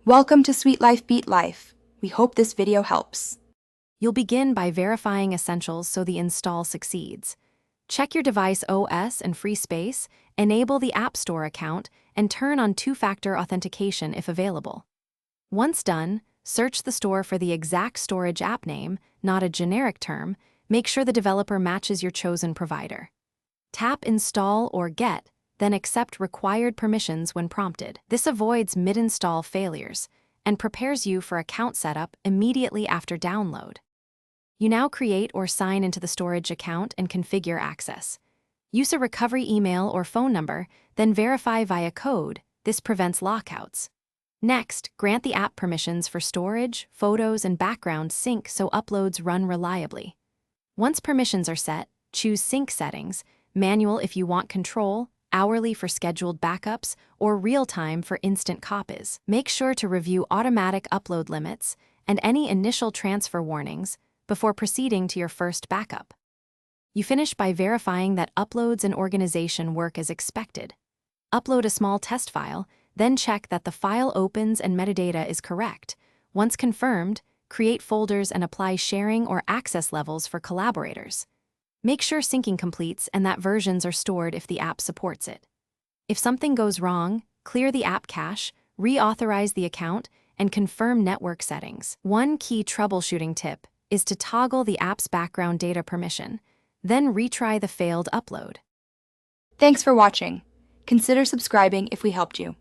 Welcome to Sweet Life Beat Life. We hope this video helps. You'll begin by verifying essentials so the install succeeds. Check your device OS and free space, enable the App Store account, and turn on two-factor authentication if available. Once done, search the store for the exact storage app name, not a generic term. Make sure the developer matches your chosen provider. Tap Install or Get, then accept required permissions when prompted. This avoids mid-install failures and prepares you for account setup immediately after download. You now create or sign into the storage account and configure access. Use a recovery email or phone number, then verify via code. This prevents lockouts. Next, grant the app permissions for storage, photos, and background sync so uploads run reliably. Once permissions are set, choose Sync Settings, manual if you want control, hourly for scheduled backups, or real-time for instant copies. Make sure to review automatic upload limits and any initial transfer warnings before proceeding to your first backup. You finish by verifying that uploads and organization work as expected. Upload a small test file, then check that the file opens and metadata is correct. Once confirmed, create folders and apply sharing or access levels for collaborators. Make sure syncing completes and that versions are stored if the app supports it. If something goes wrong, clear the app cache, reauthorize the account, and confirm network settings. One key troubleshooting tip is to toggle the app's background data permission, then retry the failed upload. Thanks for watching. Consider subscribing if we helped you.